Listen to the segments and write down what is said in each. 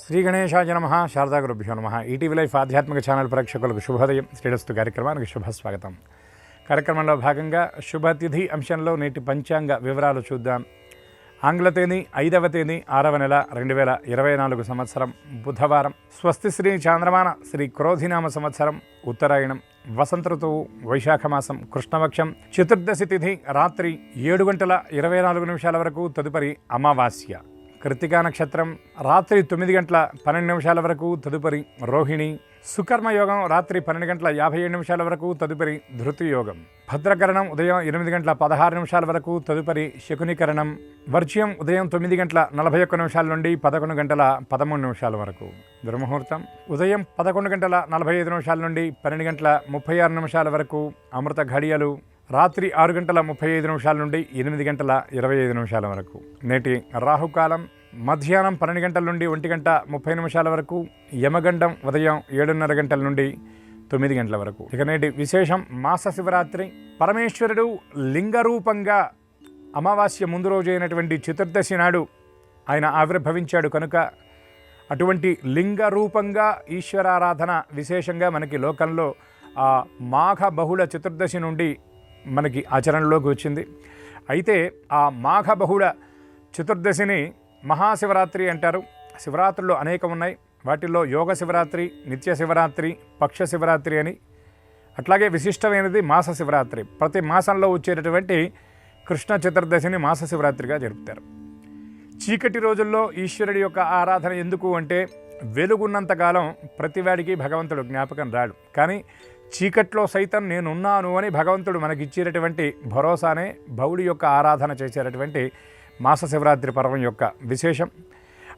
శ్రీ గణేశాయ నమః. శారదా గురుభ్యో నమః. ఈటీవీ లైఫ్ ఆధ్యాత్మిక ఛానల్ ప్రేక్షకులకు శుభోదయం. శ్రీరస్తు కార్యక్రమానికి శుభస్వాగతం. కార్యక్రమంలో భాగంగా శుభతిథి అంశంలో నేటి పంచాంగ వివరాలు చూద్దాం. ఆంగ్ల తేదీ 5వ తేదీ 6వ నెల 2024 సంవత్సరం బుధవారం. స్వస్తి శ్రీ చాంద్రమాన శ్రీ క్రోధినామ సంవత్సరం ఉత్తరాయణం, వసంత ఋతువు, వైశాఖ మాసం, కృష్ణపక్షం, చతుర్దశి తిథి రాత్రి 7:24 వరకు, తదుపరి అమావాస్య. కృత్తికా నక్షత్రం రాత్రి 9:12 వరకు, తదుపరి రోహిణి. సుకర్మయోగం రాత్రి 12:57 వరకు, తదుపరి ధృతియోగం. భద్రకరణం ఉదయం 8:16 వరకు, తదుపరి శకునికరణం. వర్జ్యం ఉదయం 9:41 నుండి 11:13 వరకు. దుర్ముహూర్తం ఉదయం 11:45 నుండి 12:36 వరకు. అమృత ఘడియలు రాత్రి 6:35 నుండి 8:25 వరకు. నేటి రాహుకాలం మధ్యాహ్నం 12 గంటల నుండి 1:30 వరకు. యమగండం ఉదయం 7:30 గంటల నుండి 9 గంటల వరకు. ఇక నేటి విశేషం మాస శివరాత్రి. పరమేశ్వరుడు లింగరూపంగా అమావాస్య ముందు రోజు అయినటువంటి చతుర్దశి నాడు ఆయన ఆవిర్భవించాడు కనుక అటువంటి లింగరూపంగా ఈశ్వరారాధన విశేషంగా మనకి లోకంలో మాఘ బహుళ చతుర్దశి నుండి మనకి ఆచరణలోకి వచ్చింది. అయితే ఆ మాఘ బహుళ చతుర్దశిని మహాశివరాత్రి అంటారు. శివరాత్రులు అనేకం ఉన్నాయి. వాటిల్లో యోగ శివరాత్రి, నిత్య శివరాత్రి, పక్ష శివరాత్రి అని, అట్లాగే విశిష్టమైనది మాస శివరాత్రి. ప్రతి మాసంలో వచ్చేటటువంటి కృష్ణ చతుర్దశిని మాస శివరాత్రిగా జరుపుతారు. చీకటి రోజుల్లో ఈశ్వరుడి యొక్క ఆరాధన ఎందుకు అంటే, వెలుగున్నంతకాలం ప్రతివాడికి భగవంతుడు జ్ఞాపకం రాడు. కానీ చీకట్లో సైతం నేనున్నాను అని భగవంతుడు మనకిచ్చేటటువంటి భరోసానే బౌడి యొక్క ఆరాధన చేసేటటువంటి మాస శివరాత్రి పర్వం యొక్క విశేషం.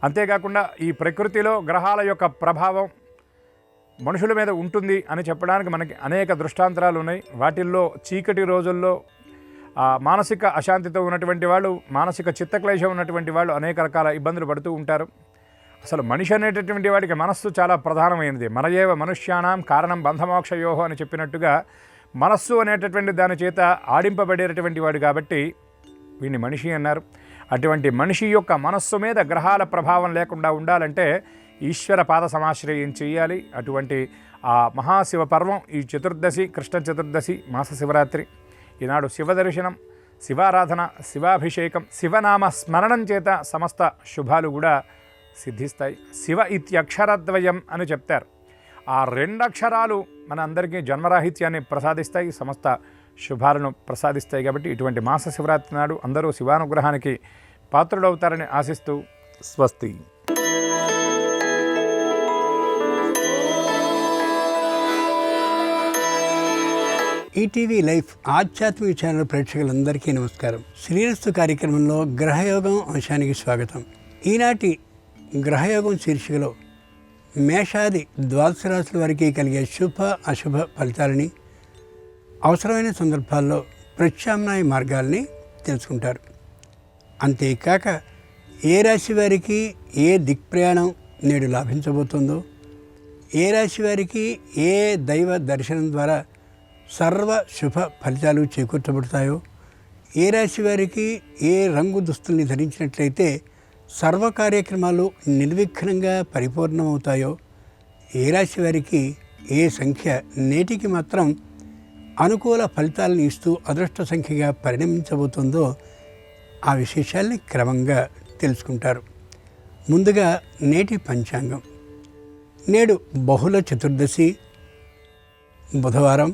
అంతేకాకుండా ఈ ప్రకృతిలో గ్రహాల యొక్క ప్రభావం మనుషుల మీద ఉంటుంది అని చెప్పడానికి మనకి అనేక దృష్టాంతరాలు ఉన్నాయి. వాటిల్లో చీకటి రోజుల్లో మానసిక అశాంతితో ఉన్నటువంటి వాళ్ళు, మానసిక చిత్తక్లేశం ఉన్నటువంటి వాళ్ళు అనేక రకాల ఇబ్బందులు పడుతూ ఉంటారు. అసలు మనిషి అనేటటువంటి వాడికి మనస్సు చాలా ప్రధానమైనది. మనయేవ మనుష్యానాం కారణం బంధమోక్షయోహో అని చెప్పినట్టుగా మనస్సు అనేటటువంటి దాని చేత ఆడింపబడేటటువంటి వాడు కాబట్టి వీడిని మనిషి అన్నారు. అటువంటి మనిషి యొక్క మనస్సు మీద గ్రహాల ప్రభావం లేకుండా ఉండాలంటే ఈశ్వర పాద సమాశ్రయం చేయాలి. అటువంటి ఆ మహాశివ పర్వం ఈ చతుర్దశి, కృష్ణ చతుర్దశి, మాస శివరాత్రి. ఈనాడు శివదర్శనం, శివారాధన, శివాభిషేకం, శివనామ స్మరణం చేత సమస్త శుభాలు కూడా సిద్ధిస్తాయి. శివ ఇత్యక్షరద్వయం అని చెప్తారు. ఆ 2 అక్షరాలు మన అందరికీ జన్మరాహిత్యాన్ని ప్రసాదిస్తాయి, సమస్త శుభాలను ప్రసాదిస్తాయి. కాబట్టి ఇటువంటి మాస శివరాత్రి నాడు అందరూ శివానుగ్రహానికి పాత్రులవుతారని ఆశిస్తూ స్వస్తి. ఈటీవీ లైఫ్ ఆధ్యాత్మిక ఛానల్ ప్రేక్షకులందరికీ నమస్కారం. శ్రీరస్తు కార్యక్రమంలో గ్రహయోగం అంశానికి స్వాగతం. ఈనాటి గ్రహయోగం శీర్షికలో మేషాది ద్వాదశ రాశుల వారికి కలిగే శుభ అశుభ ఫలితాలని, అవసరమైన సందర్భాల్లో ప్రత్యామ్నాయ మార్గాల్ని తెలుసుకుంటారు. అంతేకాక ఏ రాశి వారికి ఏ దిక్ప్రయాణం నేడు లాభించబోతుందో, ఏ రాశి వారికి ఏ దైవ దర్శనం ద్వారా సర్వ శుభ ఫలితాలు చేకూర్చబడతాయో, ఏ రాశి వారికి ఏ రంగు దుస్తుల్ని ధరించినట్లయితే సర్వ కార్యక్రమాలు నిర్విఘ్నంగా పరిపూర్ణమవుతాయో, ఏ రాశి వారికి ఏ సంఖ్య నేటికి మాత్రం అనుకూల ఫలితాలను ఇస్తూ అదృష్ట సంఖ్యగా పరిణమించబోతుందో ఆ విశేషాల్ని క్రమంగా తెలుసుకుంటారు. ముందుగా నేటి పంచాంగం. నేడు బహుళ చతుర్దశి, బుధవారం,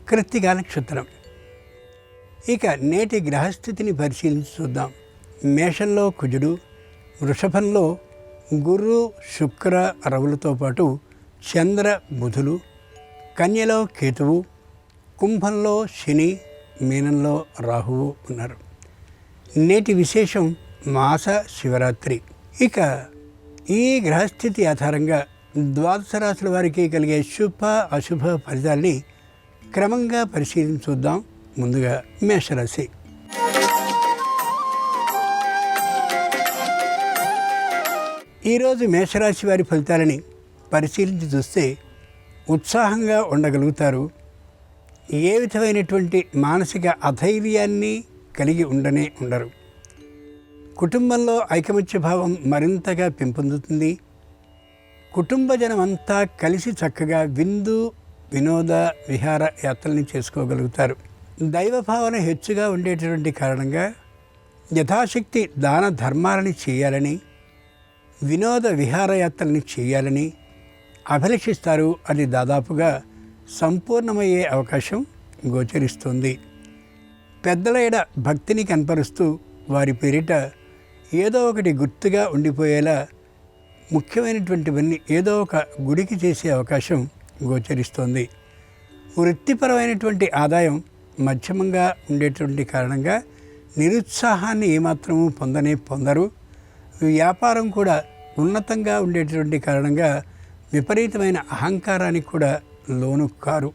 కృత్తికా నక్షత్రం. ఇక నేటి గ్రహస్థితిని పరిశీలించి చూద్దాం. మేషంలో కుజుడు, వృషభంలో గురు, శుక్ర, రవులతో పాటు చంద్ర, బుధులు, కన్యలో కేతువు, కుంభంలో శని, మీనంలో రాహువు ఉన్నారు. నేటి విశేషం మాస శివరాత్రి. ఇక ఈ గ్రహస్థితి ఆధారంగా ద్వాదశ రాశుల వారికి కలిగే శుభ అశుభ ఫలితాల్ని క్రమంగా పరిశీలించి చూద్దాం. ముందుగా మేషరాశి. ఈరోజు మేషరాశి వారి ఫలితాలని పరిశీలించి చూస్తే ఉత్సాహంగా ఉండగలుగుతారు. ఏ విధమైనటువంటి మానసిక అధైర్యాన్ని కలిగి ఉండరు. కుటుంబంలో ఐకమత్య భావం మరింతగా పెంపొందుతుంది. కుటుంబ జనమంతా కలిసి చక్కగా విందు వినోద విహార యాత్రల్ని చేసుకోగలుగుతారు. దైవభావన హెచ్చుగా ఉండేటటువంటి కారణంగా యథాశక్తి దాన ధర్మాలని చేయాలని, వినోద విహారయాత్రల్ని చేయాలని అభిలషిస్తారు. అది దాదాపుగా సంపూర్ణమయ్యే అవకాశం గోచరిస్తుంది. పెద్దల ఎడ భక్తిని కనపరుస్తూ వారి పేరిట ఏదో ఒకటి గుర్తుగా ఉండిపోయేలా ముఖ్యమైనటువంటివన్నీ ఏదో ఒక గుడికి చేసే అవకాశం గోచరిస్తోంది. వృత్తిపరమైనటువంటి ఆదాయం మధ్యమంగా ఉండేటువంటి కారణంగా నిరుత్సాహాన్ని ఏమాత్రము పొందరు. వ్యాపారం కూడా ఉన్నతంగా ఉండేటువంటి కారణంగా విపరీతమైన అహంకారానికి కూడా లోను కారు.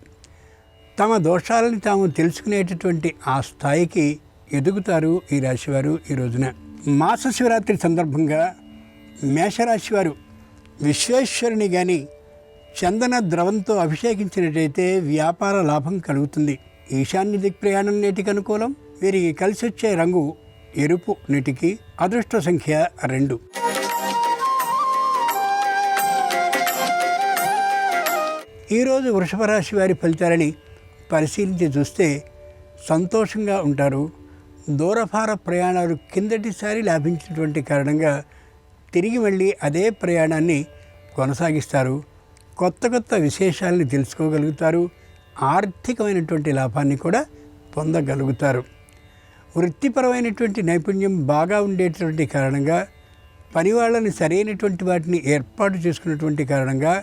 తమ దోషాలని తాము తెలుసుకునేటటువంటి ఆ స్థాయికి ఎదుగుతారు ఈ రాశివారు ఈ రోజున. మాస శివరాత్రి సందర్భంగా మేషరాశివారు విశ్వేశ్వరుని కానీ చందన ద్రవంతో అభిషేకించినట్టయితే వ్యాపార లాభం కలుగుతుంది. ఈశాన్య దిక్ప్రయాణం నేటికి అనుకూలం. వీరికి కలిసి వచ్చే రంగు ఎరుపు నీటికి. అదృష్ట సంఖ్య 2. ఈరోజు వృషభ రాశి వారి ఫలితాలని పరిశీలించి చూస్తే సంతోషంగా ఉంటారు. దూరభార ప్రయాణాలు కిందటిసారి లాభించినటువంటి కారణంగా తిరిగి మళ్ళీ అదే ప్రయాణాన్ని కొనసాగిస్తారు. కొత్త విశేషాలని తెలుసుకోగలుగుతారు. ఆర్థికమైనటువంటి లాభాన్ని కూడా పొందగలుగుతారు. వృత్తిపరమైనటువంటి నైపుణ్యం బాగా ఉండేటటువంటి కారణంగా పనివాళ్ళని సరైనటువంటి వాటిని ఏర్పాటు చేసుకున్నటువంటి కారణంగా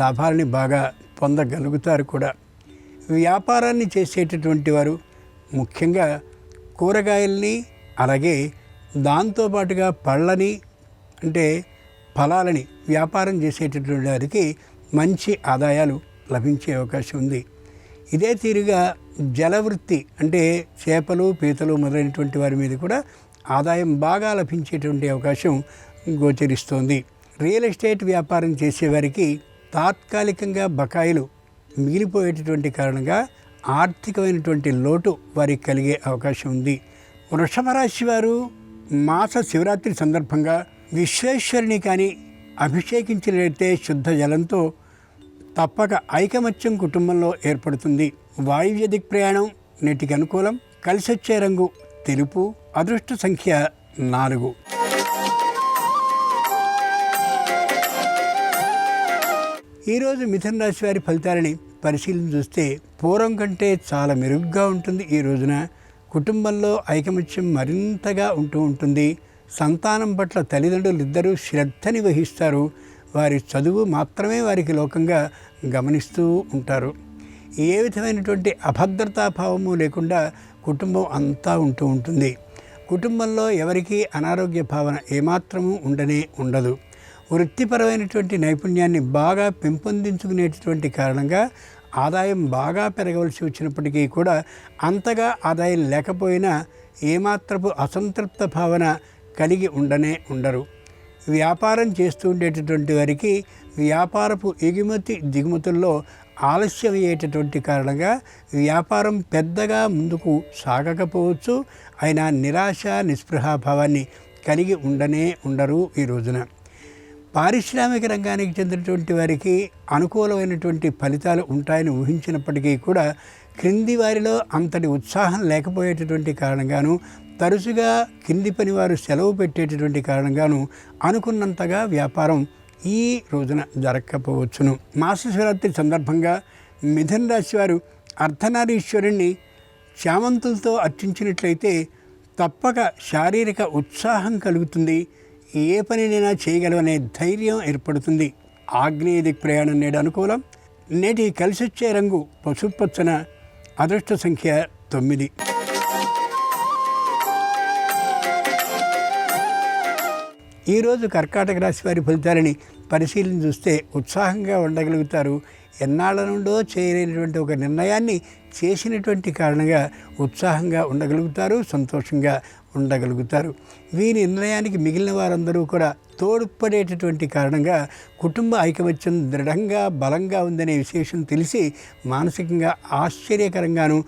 లాభాలని బాగా పొందగలుగుతారు కూడా. వ్యాపారాన్ని చేసేటటువంటి వారు ముఖ్యంగా కూరగాయల్ని అలాగే దాంతోపాటుగా పళ్ళని అంటే ఫలాలని వ్యాపారం చేసేటటువంటి వారికి మంచి ఆదాయాలు లభించే అవకాశం ఉంది. ఇదే తీరుగా జలవృత్తి అంటే చేపలు పీతలు మొదలైనటువంటి వారి మీద కూడా ఆదాయం బాగా లభించేటువంటి అవకాశం గోచరిస్తోంది. రియల్ ఎస్టేట్ వ్యాపారం చేసేవారికి తాత్కాలికంగా బకాయిలు మిగిలిపోయేటటువంటి కారణంగా ఆర్థికమైనటువంటి లోటు వారికి కలిగే అవకాశం ఉంది. వృషభ రాశి వారు మాస శివరాత్రి సందర్భంగా విశ్వేశ్వరుని కానీ అభిషేకించినట్లయితే శుద్ధ జలంతో తప్పక ఐకమత్యం కుటుంబంలో ఏర్పడుతుంది. వాయువ్య దిక్ ప్రయాణం నేటికి అనుకూలం. కలిసొచ్చే రంగు తెలుపు. అదృష్ట సంఖ్య 4. ఈరోజు మిథున రాశి వారి ఫలితాలని పరిశీలన చూస్తే పూర్వం కంటే చాలా మెరుగ్గా ఉంటుంది. ఈ రోజున కుటుంబంలో ఐకమత్యం మరింతగా ఉంటుంది. సంతానం పట్ల తల్లిదండ్రులు ఇద్దరూ శ్రద్ధని వహిస్తారు. వారి చదువు మాత్రమే వారికి లోకంగా గమనిస్తూ ఉంటారు. ఏ విధమైనటువంటి అభద్రతాభావము లేకుండా కుటుంబం అంతా ఉంటుంది. కుటుంబంలో ఎవరికీ అనారోగ్య భావన ఏమాత్రము ఉండదు. వృత్తిపరమైనటువంటి నైపుణ్యాన్ని బాగా పెంపొందించుకునేటటువంటి కారణంగా ఆదాయం బాగా పెరగవలసి వచ్చినప్పటికీ కూడా అంతగా ఆదాయం లేకపోయినా ఏమాత్రపు అసంతృప్త భావన కలిగి ఉండరు. వ్యాపారం చేస్తూ ఉండేటటువంటి వారికి వ్యాపారపు ఎగుమతి దిగుమతుల్లో ఆలస్యం అయ్యేటటువంటి కారణంగా వ్యాపారం పెద్దగా ముందుకు సాగకపోవచ్చు. అయినా నిరాశ నిస్పృహాభావాన్ని కలిగి ఉండరు ఈ రోజున. పారిశ్రామిక రంగానికి చెందినటువంటి వారికి అనుకూలమైనటువంటి ఫలితాలు ఉంటాయని ఊహించినప్పటికీ కూడా క్రింది వారిలో అంతటి ఉత్సాహం లేకపోయేటటువంటి కారణంగాను, తరచుగా కింది పని వారు సెలవు పెట్టేటటువంటి కారణంగాను అనుకున్నంతగా వ్యాపారం ఈ రోజున జరగకపోవచ్చును. మాస శివరాత్రి సందర్భంగా మిథున రాశి వారు అర్ధనారీశ్వరుణ్ణి చామంతులతో అర్చించినట్లయితే తప్పక శారీరక ఉత్సాహం కలుగుతుంది. ఏ పనినైనా చేయగలవనే ధైర్యం ఏర్పడుతుంది. ఆగ్నేయ దిక్ ప్రయాణం నేడు అనుకూలం. నేటి కలిసొచ్చే రంగు పసుపచ్చన. అదృష్ట సంఖ్య 9. ఈరోజు కర్కాటక రాశి వారి ఫలితాలని పరిశీలన చూస్తే ఉత్సాహంగా ఉండగలుగుతారు. ఎన్నాళ్ళ నుండో చేయలేనటువంటి ఒక నిర్ణయాన్ని చేసినటువంటి కారణంగా ఉత్సాహంగా ఉండగలుగుతారు, సంతోషంగా ఉండగలుగుతారు. వీరి నిర్ణయానికి మిగిలిన వారందరూ కూడా తోడ్పడేటటువంటి కారణంగా కుటుంబ ఐకమత్యం దృఢంగా బలంగా ఉందనే విశేషం తెలిసి మానసికంగా ఆశ్చర్యకరంగాను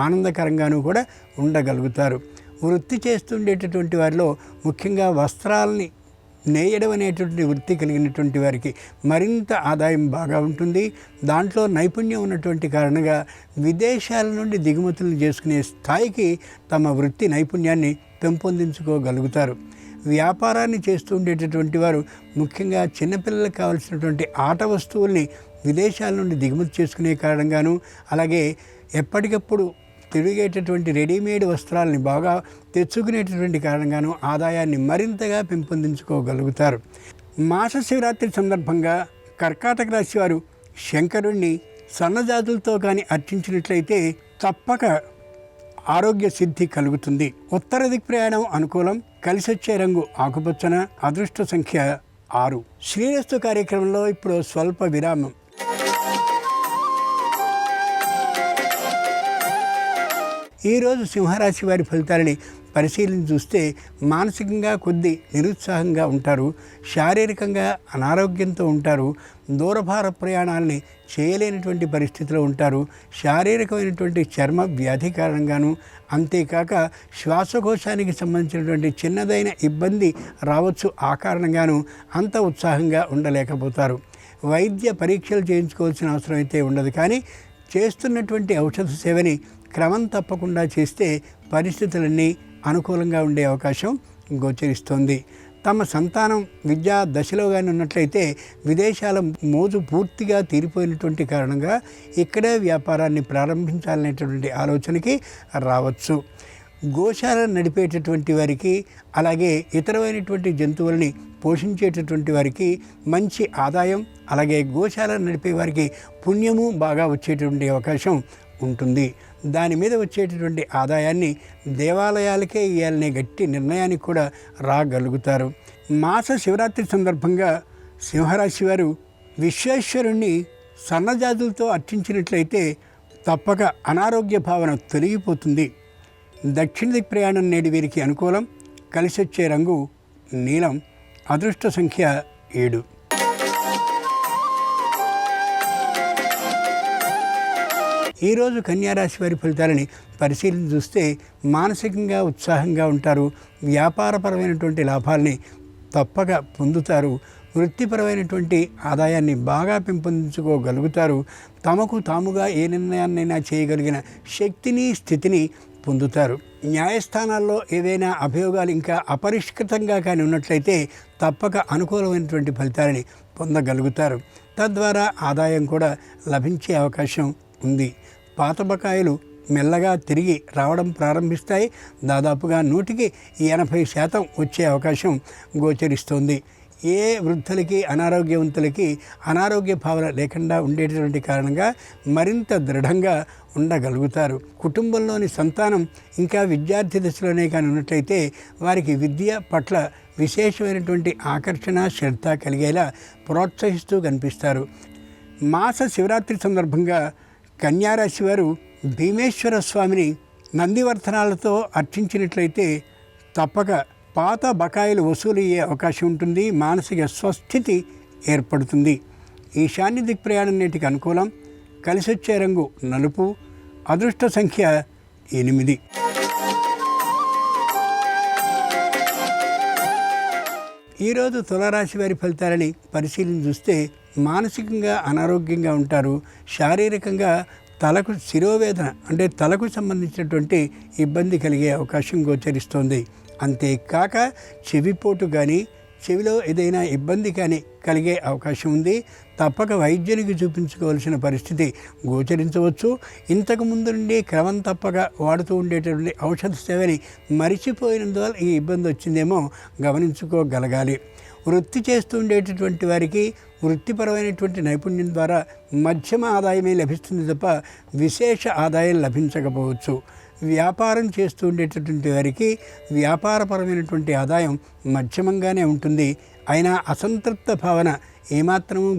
ఆనందకరంగాను కూడా ఉండగలుగుతారు. వృత్తి చేస్తుండేటటువంటి వారిలో ముఖ్యంగా వస్త్రాలని నేయడం అనేటువంటి వృత్తి కలిగినటువంటి వారికి మరింత ఆదాయం బాగా ఉంటుంది. దాంట్లో నైపుణ్యం ఉన్నటువంటి కారణంగా విదేశాల నుండి దిగుమతులు చేసుకునే స్థాయికి తమ వృత్తి నైపుణ్యాన్ని పెంపొందించుకోగలుగుతారు. వ్యాపారాన్ని చేస్తూ ఉండేటటువంటి వారు ముఖ్యంగా చిన్నపిల్లలకు కావాల్సినటువంటి ఆట వస్తువుల్ని విదేశాల నుండి దిగుమతి చేసుకునే కారణంగాను, అలాగే ఎప్పటికప్పుడు తిరిగేటటువంటి రెడీమేడ్ వస్త్రాలని బాగా తెచ్చుకునేటటువంటి కారణంగాను ఆదాయాన్ని మరింతగా పెంపొందించుకోగలుగుతారు. మాస శివరాత్రి సందర్భంగా కర్కాటక రాశి వారు శంకరుణ్ణి సన్నజాతులతో కానీ అర్చించినట్లయితే తప్పక ఆరోగ్య సిద్ధి కలుగుతుంది. ఉత్తర దిక్ ప్రయాణం అనుకూలం. కలిసొచ్చే రంగు ఆకుపచ్చన. అదృష్ట సంఖ్య 6. శ్రీరస్తు కార్యక్రమంలో ఇప్పుడు స్వల్ప విరామం. ఈరోజు సింహరాశి వారి ఫలితాలని పరిశీలించి చూస్తే మానసికంగా కొద్ది నిరుత్సాహంగా ఉంటారు, శారీరకంగా అనారోగ్యంతో ఉంటారు, దూరభార ప్రయాణాలని చేయలేనటువంటి పరిస్థితిలో ఉంటారు, శారీరకమైనటువంటి చర్మ వ్యాధి కారణంగాను, అంతేకాక శ్వాసకోశానికి సంబంధించినటువంటి చిన్నదైన ఇబ్బంది రావచ్చు. ఆ కారణంగాను అంత ఉత్సాహంగా ఉండలేకపోతారు. వైద్య పరీక్షలు చేయించుకోవాల్సిన అవసరం అయితే ఉండదు, కానీ చేస్తున్నటువంటి ఔషధ సేవని క్రమం తప్పకుండా చేస్తే పరిస్థితులన్నీ అనుకూలంగా ఉండే అవకాశం గోచరిస్తోంది. తమ సంతానం విద్యా దశలో కానీ ఉన్నట్లయితే విదేశాల మోజు పూర్తిగా తీరిపోయినటువంటి కారణంగా ఇక్కడే వ్యాపారాన్ని ప్రారంభించాలనేటువంటి ఆలోచనకి రావచ్చు. గోశాలను నడిపేటటువంటి వారికి, అలాగే ఇతరమైనటువంటి జంతువుల్ని పోషించేటటువంటి వారికి మంచి ఆదాయం, అలాగే గోశాలను నడిపే వారికి పుణ్యము బాగా వచ్చేటువంటి అవకాశం ఉంటుంది. దాని మీద వచ్చేటటువంటి ఆదాయాన్ని దేవాలయాలకే ఇవ్వాలనే గట్టి నిర్ణయానికి కూడా రాగలుగుతారు. మాస శివరాత్రి సందర్భంగా సింహరాశి వారు విశ్వేశ్వరుణ్ణి సన్నజాతులతో అర్చించినట్లయితే తప్పక అనారోగ్య భావన తొలగిపోతుంది. దక్షిణ దిక్ ప్రయాణం నేడు వీరికి అనుకూలం. కలిసొచ్చే రంగు నీలం. అదృష్ట సంఖ్య 7. ఈరోజు కన్యారాశి వారి ఫలితాలని పరిశీలించి చూస్తే మానసికంగా ఉత్సాహంగా ఉంటారు, వ్యాపారపరమైనటువంటి లాభాలని తప్పక పొందుతారు, వృత్తిపరమైనటువంటి ఆదాయాన్ని బాగా పెంపొందించుకోగలుగుతారు, తమకు తాముగా ఏ నిర్ణయాన్నైనా చేయగలిగిన శక్తిని స్థితిని పొందుతారు. న్యాయస్థానాల్లో ఏదైనా అభియోగాలు ఇంకా అపరిష్కృతంగా కానీ ఉన్నట్లయితే తప్పక అనుకూలమైనటువంటి ఫలితాలని పొందగలుగుతారు. తద్వారా ఆదాయం కూడా లభించే అవకాశం ఉంది. పాత బకాయిలు మెల్లగా తిరిగి రావడం ప్రారంభిస్తాయి. దాదాపుగా 180% వచ్చే అవకాశం గోచరిస్తోంది. ఏ వృద్ధులకి అనారోగ్యవంతులకి అనారోగ్య భావన లేకుండా ఉండేటటువంటి కారణంగా మరింత దృఢంగా ఉండగలుగుతారు. కుటుంబంలోని సంతానం ఇంకా విద్యార్థి దశలోనే కానీ ఉన్నట్లయితే వారికి విద్య పట్ల విశేషమైనటువంటి ఆకర్షణ, శ్రద్ధ కలిగేలా ప్రోత్సహిస్తూ కనిపిస్తారు. మాస శివరాత్రి సందర్భంగా కన్యారాశి వారు భీమేశ్వర స్వామిని నందివర్ధనాలతో అర్చించినట్లయితే తప్పక పాత బకాయిలు వసూలయ్యే అవకాశం ఉంటుంది. మానసిక స్వస్థితి ఏర్పడుతుంది. ఈశాన్య దిక్ ప్రయాణం నేటికి అనుకూలం. కలిసొచ్చే రంగు నలుపు. అదృష్ట సంఖ్య 8. ఈరోజు తులారాశి వారి ఫలితాలని పరిశీలించి చూస్తే మానసికంగా అనారోగ్యంగా ఉంటారు, శారీరకంగా తలకు శిరోవేదన అంటే తలకు సంబంధించినటువంటి ఇబ్బంది కలిగే అవకాశం గోచరిస్తోంది. అంతేకాక చెవిపోటు కానీ చెవిలో ఏదైనా ఇబ్బంది కానీ కలిగే అవకాశం ఉంది. తప్పక వైద్యునికి చూపించుకోవాల్సిన పరిస్థితి గోచరించవచ్చు. ఇంతకు ముందు నుండి క్రమం తప్పక వాడుతూ ఉండేటటువంటి ఔషధ సేవని మరిచిపోయినందువల్ల ఈ ఇబ్బంది వచ్చిందేమో గమనించుకోగలగాలి. వృత్తి చేస్తూ ఉండేటటువంటి వారికి వృత్తిపరమైనటువంటి నైపుణ్యం ద్వారా మధ్యమ ఆదాయమే లభిస్తుంది తప్ప విశేష ఆదాయం లభించకపోవచ్చు. వ్యాపారం చేస్తూ ఉండేటటువంటి వారికి వ్యాపారపరమైనటువంటి ఆదాయం మధ్యమంగానే ఉంటుంది. అయినా అసంతృప్త భావన ఏమాత్రమూ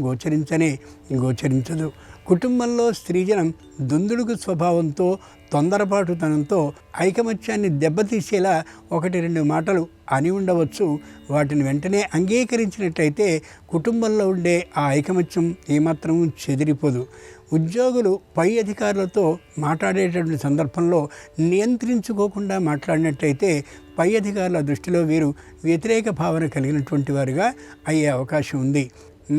గోచరించదు. కుటుంబంలో స్త్రీజనం దుందుడుకు స్వభావంతో, తొందరపాటుతనంతో ఐకమత్యాన్ని దెబ్బతీసేలా 1-2 మాటలు అని ఉండవచ్చు. వాటిని వెంటనే అంగీకరించినట్లయితే కుటుంబంలో ఉండే ఆ ఐకమత్యం ఏమాత్రమూ చెదిరిపోదు. ఉద్యోగులు పై అధికారులతో మాట్లాడేటటువంటి సందర్భంలో నియంత్రించుకోకుండా మాట్లాడినట్టయితే పై అధికారుల దృష్టిలో వీరు వ్యతిరేక భావన కలిగినటువంటి వారుగా అయ్యే అవకాశం ఉంది.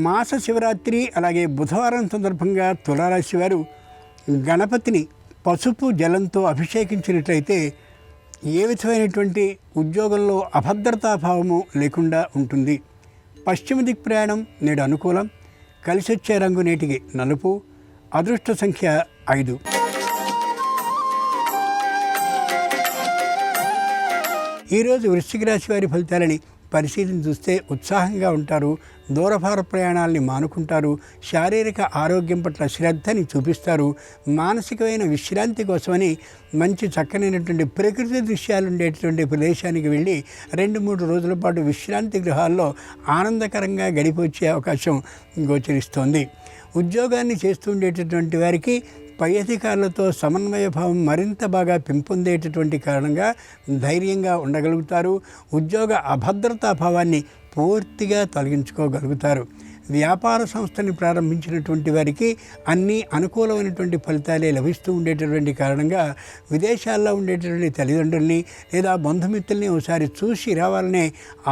మాస శివరాత్రి అలాగే బుధవారం సందర్భంగా తులారాశి వారు గణపతిని పసుపు జలంతో అభిషేకించినట్లయితే ఏ విధమైనటువంటి ఉద్యోగంలో అభద్రతాభావము లేకుండా ఉంటుంది. పశ్చిమ దిక్ ప్రయాణం నేడు అనుకూలం. కలిసొచ్చే రంగు నేటికి నలుపు. అదృష్ట సంఖ్య 5. ఈరోజు వృశ్చిక రాశి వారి ఫలితాలని పరిశీలన చూస్తే ఉత్సాహంగా ఉంటారు. దూరభార ప్రయాణాలని మానుకుంటారు. శారీరక ఆరోగ్యం పట్ల శ్రద్ధని చూపిస్తారు. మానసికమైన విశ్రాంతి కోసమని మంచి చక్కనైనటువంటి ప్రకృతి దృశ్యాలు ఉండేటటువంటి ప్రదేశానికి వెళ్ళి 2-3 రోజుల పాటు విశ్రాంతి గృహాల్లో ఆనందకరంగా గడిపొచ్చే అవకాశం గోచరిస్తోంది. ఉద్యోగాన్ని చేస్తూ ఉండేటటువంటి వారికి పై అధికారులతో సమన్వయ భావం మరింత బాగా పెంపొందేటటువంటి కారణంగా ధైర్యంగా ఉండగలుగుతారు. ఉద్యోగ అభద్రతా భావాన్ని పూర్తిగా తొలగించుకోగలుగుతారు. వ్యాపార సంస్థని ప్రారంభించినటువంటి వారికి అన్ని అనుకూలమైనటువంటి ఫలితాలే లభిస్తూ ఉండేటటువంటి కారణంగా విదేశాల్లో ఉండేటటువంటి తల్లిదండ్రుల్ని లేదా బంధుమిత్రుల్ని ఒకసారి చూసి రావాలనే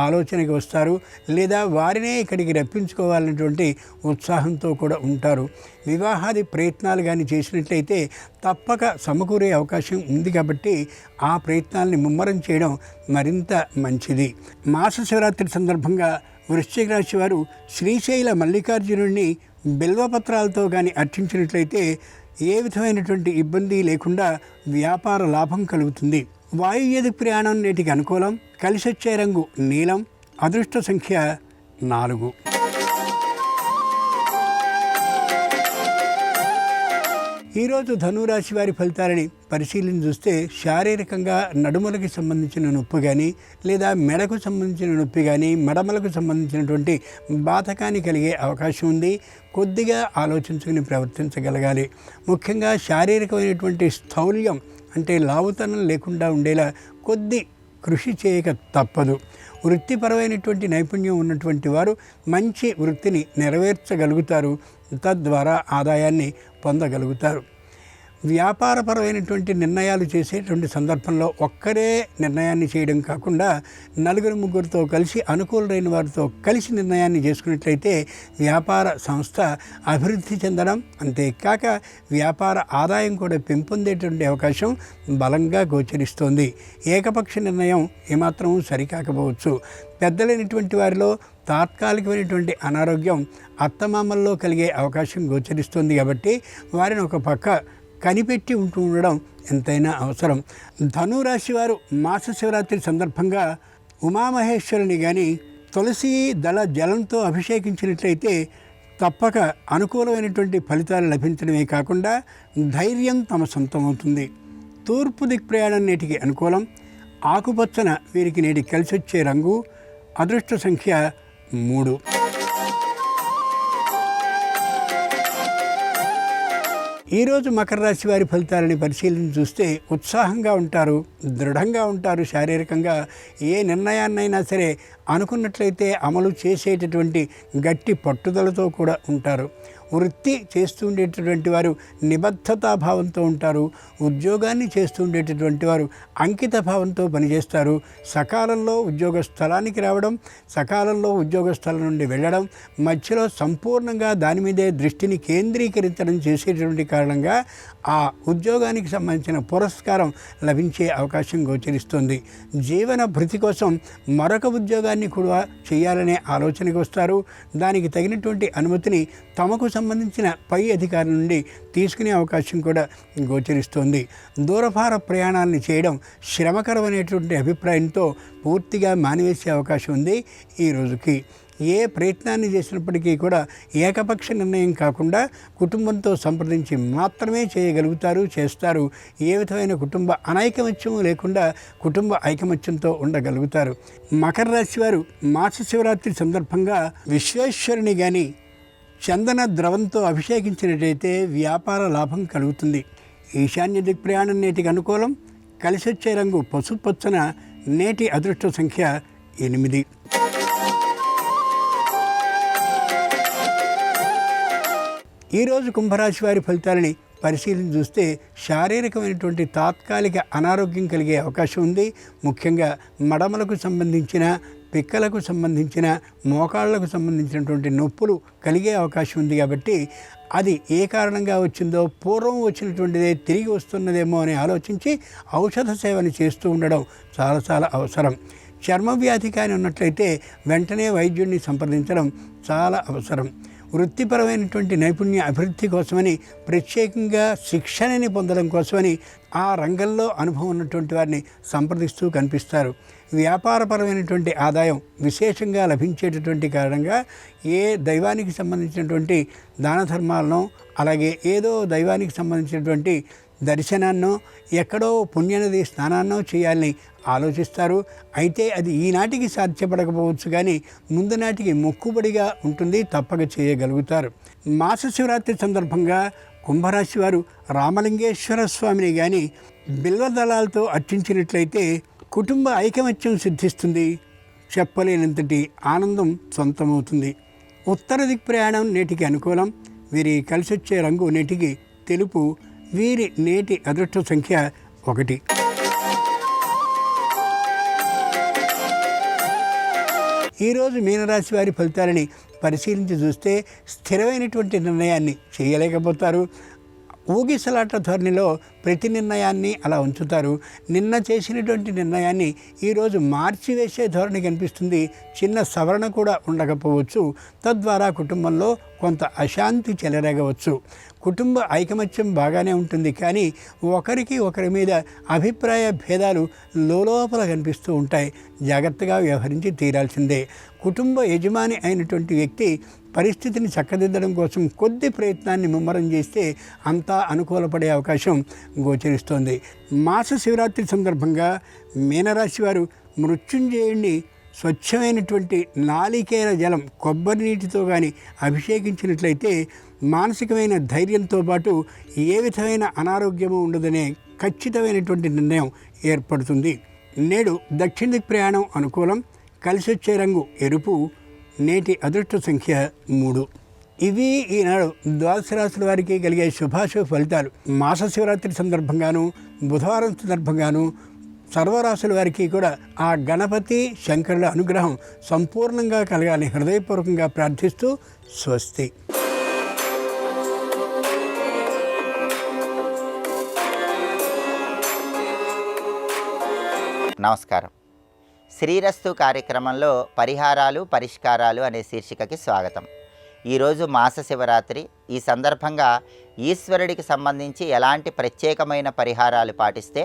ఆలోచనకి వస్తారు. లేదా వారినే ఇక్కడికి రప్పించుకోవాలనేటువంటి ఉత్సాహంతో కూడా ఉంటారు. వివాహాది ప్రయత్నాలు కానీ చేసినట్లయితే తప్పక సమకూరే అవకాశం ఉంది కాబట్టి ఆ ప్రయత్నాలని ముమ్మరం చేయడం మరింత మంచిది. మాస శివరాత్రి సందర్భంగా వృశ్చిక రాశి వారు శ్రీశైల మల్లికార్జునుడిని బిల్వపత్రాలతో కానీ అర్చించినట్లయితే ఏ విధమైనటువంటి ఇబ్బంది లేకుండా వ్యాపార లాభం కలుగుతుంది. వాయువ్య ప్రయాణం నేటికి అనుకూలం. కలిసొచ్చే రంగు నీలం. అదృష్ట సంఖ్య 4. ఈరోజు ధనురాశి వారి ఫలితాలని పరిశీలన చూస్తే శారీరకంగా నడుములకి సంబంధించిన నొప్పి కానీ లేదా మెడకు సంబంధించిన నొప్పి కానీ మడమలకు సంబంధించినటువంటి బాధకాన్ని కలిగే అవకాశం ఉంది. కొద్దిగా ఆలోచించుకుని ప్రవర్తించగలగాలి. ముఖ్యంగా శారీరకమైనటువంటి స్థౌల్యం అంటే లావుతనం లేకుండా ఉండేలా కొద్ది కృషి చేయక తప్పదు. వృత్తిపరమైనటువంటి నైపుణ్యం ఉన్నటువంటి వారు మంచి వృత్తిని నెరవేర్చగలుగుతారు. తద్వారా ఆదాయాన్ని పొందగలుగుతారు. వ్యాపారపరమైనటువంటి నిర్ణయాలు చేసేటువంటి సందర్భంలో ఒక్కరే నిర్ణయాన్ని చేయడం కాకుండా 4-3తో కలిసి అనుకూలమైన వారితో కలిసి నిర్ణయాన్ని చేసుకున్నట్లయితే వ్యాపార సంస్థ అభివృద్ధి చెందడం, అంతేకాక వ్యాపార ఆదాయం కూడా పెంపొందేటువంటి అవకాశం బలంగా గోచరిస్తోంది. ఏకపక్ష నిర్ణయం ఏమాత్రం సరికాకపోవచ్చు. పెద్దలైనటువంటి వారిలో తాత్కాలికమైనటువంటి అనారోగ్యం అత్తమామల్లో కలిగే అవకాశం గోచరిస్తుంది కాబట్టి వారిని ఒక పక్క కనిపెట్టి ఉండడం ఎంతైనా అవసరం. ధనురాశి వారు మాస శివరాత్రి సందర్భంగా ఉమామహేశ్వరుని కానీ తులసి దళ జలంతో అభిషేకించినట్లయితే తప్పక అనుకూలమైనటువంటి ఫలితాలు లభించడమే కాకుండా ధైర్యం తమ సొంతమవుతుంది. తూర్పు దిక్ ప్రయాణం నేటికి అనుకూలం. ఆకుపచ్చన వీరికి నేటి కలిసొచ్చే రంగు. అదృష్ట సంఖ్య 3. ఈరోజు మకర రాశి వారి ఫలితాలని పరిశీలన చూస్తే ఉత్సాహంగా ఉంటారు, దృఢంగా ఉంటారు. శారీరకంగా ఏ నిర్ణయాన్నైనా సరే అనుకున్నట్లయితే అమలు చేసేటటువంటి గట్టి పట్టుదలతో కూడా ఉంటారు. వృత్తి చేస్తూ ఉండేటటువంటి వారు నిబద్ధతాభావంతో ఉంటారు. ఉద్యోగాన్ని చేస్తూ ఉండేటటువంటి వారు అంకిత భావంతో పనిచేస్తారు. సకాలంలో ఉద్యోగ స్థలానికి రావడం, సకాలంలో ఉద్యోగ స్థలం నుండి వెళ్ళడం, మధ్యలో సంపూర్ణంగా దాని మీదే దృష్టిని కేంద్రీకరించడం చేసేటువంటి కారణంగా ఆ ఉద్యోగానికి సంబంధించిన పురస్కారం లభించే అవకాశం గోచరిస్తుంది. జీవన భృతి కోసం మరొక ఉద్యోగాన్ని కూడా చేయాలనే ఆలోచనకు వస్తారు. దానికి తగినటువంటి అనుమతిని తమకు సంబంధించిన పై అధికారుల నుండి తీసుకునే అవకాశం కూడా గోచరిస్తోంది. దూరభార ప్రయాణాలను చేయడం శ్రమకరమైనటువంటి అభిప్రాయంతో పూర్తిగా మానివేసే అవకాశం ఉంది. ఈ రోజుకి ఏ ప్రయత్నాన్ని చేసినప్పటికీ కూడా ఏకపక్ష నిర్ణయం కాకుండా కుటుంబంతో సంప్రదించి మాత్రమే చేయగలుగుతారు, చేస్తారు. ఏ విధమైన కుటుంబ అనైకమత్యం లేకుండా కుటుంబ ఐకమత్యంతో ఉండగలుగుతారు. మకర రాశి వారు మాస శివరాత్రి సందర్భంగా విశ్వేశ్వరుని కానీ చందన ద్రవంతో అభిషేకించినట్టయితే వ్యాపార లాభం కలుగుతుంది. ఈశాన్య దిక్ ప్రయాణం నేటికి అనుకూలం. కలిసొచ్చే రంగు పసుపచ్చన. నేటి అదృష్ట సంఖ్య 8. ఈరోజు కుంభరాశి వారి ఫలితాలని పరిశీలన చూస్తే శారీరకమైనటువంటి తాత్కాలిక అనారోగ్యం కలిగే అవకాశం ఉంది. ముఖ్యంగా మడమలకు సంబంధించిన, పిక్కలకు సంబంధించిన, మోకాళ్లకు సంబంధించినటువంటి నొప్పులు కలిగే అవకాశం ఉంది. కాబట్టి అది ఏ కారణంగా వచ్చిందో, పూర్వం వచ్చినటువంటిదే తిరిగి వస్తున్నదేమో అని ఆలోచించి ఔషధ సేవను చేస్తూ ఉండడం చాలా చాలా అవసరం. చర్మ వ్యాధి కానీ ఉన్నట్లయితే వెంటనే వైద్యుడిని సంప్రదించడం చాలా అవసరం. వృత్తిపరమైనటువంటి నైపుణ్య అభివృద్ధి కోసమని, ప్రత్యేకంగా శిక్షణని పొందడం కోసమని ఆ రంగంలో అనుభవం ఉన్నటువంటి వారిని సంప్రదిస్తూ కనిపిస్తారు. వ్యాపారపరమైనటువంటి ఆదాయం విశేషంగా లభించేటటువంటి కారణంగా ఏ దైవానికి సంబంధించినటువంటి దాన ధర్మాలను, అలాగే ఏదో దైవానికి సంబంధించినటువంటి దర్శనాన్నో, ఎక్కడో పుణ్యనది స్నానాన్నో చేయాలని ఆలోచిస్తారు. అయితే అది ఈనాటికి సాధ్యపడకపోవచ్చు, కానీ ముందు నాటికి మొక్కుబడిగా ఉంటుంది, తప్పక చేయగలుగుతారు. మాస శివరాత్రి సందర్భంగా కుంభరాశి వారు రామలింగేశ్వర స్వామిని కానీ బిల్వదళాలతో అర్చించినట్లయితే కుటుంబ ఐకమత్యం సిద్ధిస్తుంది. చెప్పలేనంతటి ఆనందం సొంతమవుతుంది. ఉత్తర దిక్ ప్రయాణం నేటికి అనుకూలం. వీరి కలిసొచ్చే రంగు నేటికి తెలుపు. వీరి నేటి అదృష్ట సంఖ్య 1. ఈరోజు మీనరాశి వారి ఫలితాలని పరిశీలించి చూస్తే స్థిరమైనటువంటి నిర్ణయాన్ని చేయలేకపోతారు. ఊగిసలాట ధోరణిలో ప్రతి నిర్ణయాన్ని అలా ఉంచుతారు. నిన్న చేసినటువంటి నిర్ణయాన్ని ఈరోజు మార్చివేసే ధోరణి కనిపిస్తుంది. చిన్న సవరణ కూడా ఉండకపోవచ్చు. తద్వారా కుటుంబంలో కొంత అశాంతి చెలరేగవచ్చు. కుటుంబ ఐకమత్యం బాగానే ఉంటుంది, కానీ ఒకరికి ఒకరి మీద అభిప్రాయ భేదాలు లోపల కనిపిస్తూ ఉంటాయి. జాగ్రత్తగా వ్యవహరించి తీరాల్సిందే. కుటుంబ యజమాని అయినటువంటి వ్యక్తి పరిస్థితిని చక్కదిద్దడం కోసం కొద్ది ప్రయత్నాన్ని ముమ్మరం చేస్తే అంతా అనుకూలపడే అవకాశం గోచరిస్తోంది. మాస శివరాత్రి సందర్భంగా మీనరాశి వారు మృత్యుంజయుడిని స్వచ్ఛమైనటువంటి నాళికేర జలం, కొబ్బరి నీటితో కానీ అభిషేకించినట్లయితే మానసికమైన ధైర్యంతో పాటు ఏ విధమైన అనారోగ్యము ఉండదనే ఖచ్చితమైనటువంటి నిర్ణయం ఏర్పడుతుంది. నేడు దక్షిణ దిక్ ప్రయాణం అనుకూలం. కలిసొచ్చే రంగు ఎరుపు. నేటి అదృష్ట సంఖ్య 3. ఇవి ఈనాడు ద్వాదశ రాశుల వారికి కలిగే శుభాశుభ ఫలితాలు. మాస శివరాత్రి సందర్భంగాను, బుధవారం సందర్భంగాను సర్వరాశుల వారికి కూడా ఆ గణపతి శంకరుల అనుగ్రహం సంపూర్ణంగా కలగాలని హృదయపూర్వకంగా ప్రార్థిస్తూ స్వస్తి. నమస్కారం. శ్రీరస్తు కార్యక్రమంలో పరిహారాలు పరిష్కారాలు అనే శీర్షికకి స్వాగతం. ఈరోజు మాస శివరాత్రి. ఈ సందర్భంగా ఈశ్వరుడికి సంబంధించి ఎలాంటి ప్రత్యేకమైన పరిహారాలు పాటిస్తే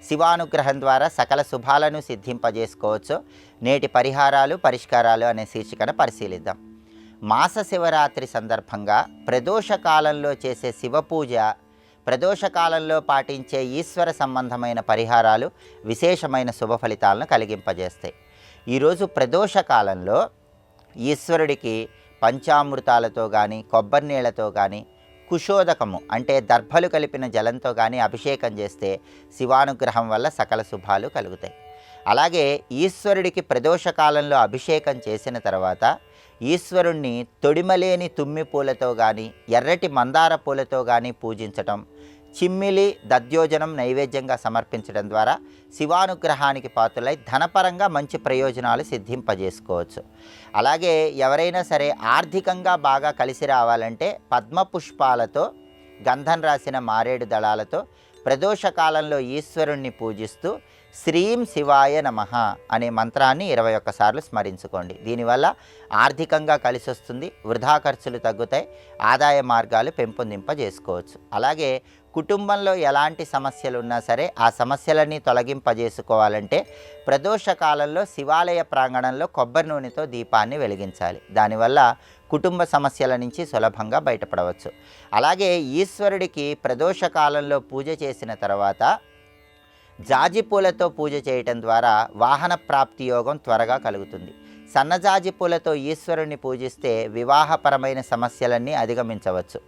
శివానుగ్రహం ద్వారా సకల శుభాలను సిద్ధింపజేసుకోవచ్చో నేటి పరిహారాలు పరిష్కారాలు అనే శీర్షికను పరిశీలిద్దాం. మాస శివరాత్రి సందర్భంగా ప్రదోష కాలంలో చేసే శివపూజ, ప్రదోషకాలంలో పాటించే ఈశ్వర సంబంధమైన పరిహారాలు విశేషమైన శుభ ఫలితాలను కలిగింపజేస్తాయి. ఈరోజు ప్రదోషకాలంలో ఈశ్వరుడికి పంచామృతాలతో కానీ, కొబ్బరి నీళ్లతో కానీ, కుశోదకము అంటే దర్భలు కలిపిన జలంతో కానీ అభిషేకం చేస్తే శివానుగ్రహం వల్ల సకల శుభాలు కలుగుతాయి. అలాగే ఈశ్వరుడికి ప్రదోషకాలంలో అభిషేకం చేసిన తర్వాత ఈశ్వరుణ్ణి తొడిమలేని తుమ్మి పూలతో కానీ, ఎర్రటి మందార పూలతో కానీ పూజించటం, చిమ్మిలి దద్యోజనం నైవేద్యంగా సమర్పించడం ద్వారా శివానుగ్రహానికి పాత్రలై ధనపరంగా మంచి ప్రయోజనాలు సిద్ధింపజేసుకోవచ్చు. అలాగే ఎవరైనా సరే ఆర్థికంగా బాగా కలిసి రావాలంటే పద్మపుష్పాలతో, గంధం రాసిన మారేడు దళాలతో ప్రదోషకాలంలో ఈశ్వరుణ్ణి పూజిస్తూ శ్రీం శివాయ నమః అనే మంత్రాన్ని 21 సార్లు స్మరించుకోండి. దీనివల్ల ఆర్థికంగా కలిసి వస్తుంది, వృధా ఖర్చులు తగ్గుతాయి, ఆదాయ మార్గాలు పెంపొందింపజేసుకోవచ్చు. అలాగే కుటుంబంలో ఎలాంటి సమస్యలు ఉన్నా సరే ఆ సమస్యలన్నీ తొలగింపజేసుకోవాలంటే ప్రదోషకాలంలో శివాలయ ప్రాంగణంలో కొబ్బరి నూనెతో దీపాన్ని వెలిగించాలి. దానివల్ల కుటుంబ సమస్యల నుంచి సులభంగా బయటపడవచ్చు. అలాగే ఈశ్వరుడికి ప్రదోషకాలంలో పూజ చేసిన తర్వాత జాజి పూలతో పూజ చేయటం ద్వారా వాహన ప్రాప్తి యోగం త్వరగా కలుగుతుంది. సన్నజాజి పూలతో ఈశ్వరుణ్ణి పూజిస్తే వివాహపరమైన సమస్యలన్నీ అధిగమించవచ్చు.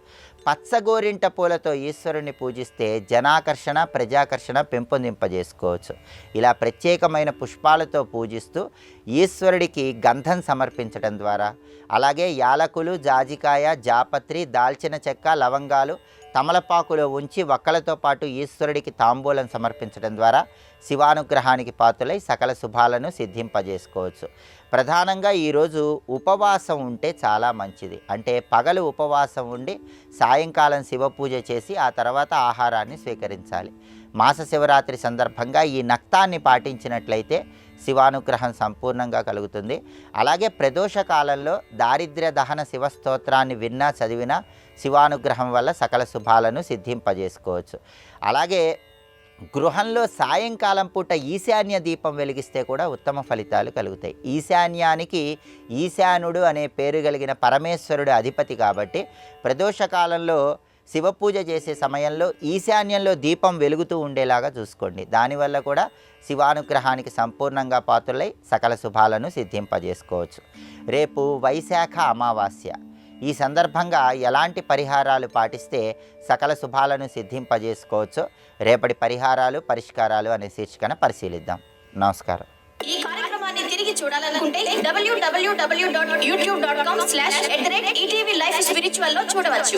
పచ్చగోరింట పూలతో ఈశ్వరుణ్ణి పూజిస్తే జనాకర్షణ, ప్రజాకర్షణ పెంపొందింపజేసుకోవచ్చు. ఇలా ప్రత్యేకమైన పుష్పాలతో పూజిస్తూ ఈశ్వరుడికి గంధం సమర్పించడం ద్వారా, అలాగే యాలకులు, జాజికాయ, జాపత్రి, దాల్చిన చెక్క, లవంగాలు తమలపాకులో ఉంచి వక్కలతో పాటు ఈశ్వరుడికి తాంబూలం సమర్పించడం ద్వారా శివానుగ్రహానికి పాత్రులై సకల శుభాలను సిద్ధింపజేసుకోవచ్చు. ప్రధానంగా ఈరోజు ఉపవాసం ఉంటే చాలా మంచిది. అంటే పగలు ఉపవాసం ఉండి సాయంకాలం శివ పూజ చేసి ఆ తర్వాత ఆహారాన్ని స్వీకరించాలి. మాస శివరాత్రి సందర్భంగా ఈ నక్తాన్ని పాటించినట్లయితే శివానుగ్రహం సంపూర్ణంగా కలుగుతుంది. అలాగే ప్రదోష కాలంలో దారిద్ర్య దహన శివస్తోత్రాన్ని విన్నా చదివినా శివానుగ్రహం వల్ల సకల శుభాలను సిద్ధింపజేసుకోవచ్చు. అలాగే గృహంలో సాయంకాలం పూట ఈశాన్య దీపం వెలిగిస్తే కూడా ఉత్తమ ఫలితాలు కలుగుతాయి. ఈశాన్యానికి ఈశానుడు అనే పేరు కలిగిన పరమేశ్వరుడు అధిపతి కాబట్టి ప్రదోషకాలంలో శివ పూజ చేసే సమయంలో ఈశాన్యంలో దీపం వెలుగుతూ ఉండేలాగా చూసుకోండి. దానివల్ల కూడా శివానుగ్రహానికి సంపూర్ణంగా పాత్రులై సకల శుభాలను సిద్ధింపజేసుకోవచ్చు. రేపు వైశాఖ అమావాస్య. ఈ సందర్భంగా ఎలాంటి పరిహారాలు పాటిస్తే సకల శుభాలను సిద్ధింపజేసుకోవచ్చు, రేపటి పరిహారాలు పరిష్కారాలు అనే శీర్షికన పరిశీలిద్దాం. నమస్కారం. ఈ కార్యక్రమాన్ని తిరిగి చూడాలనుకుంటే www.youtube.com/ETV Life Spiritual లో చూడవచ్చు.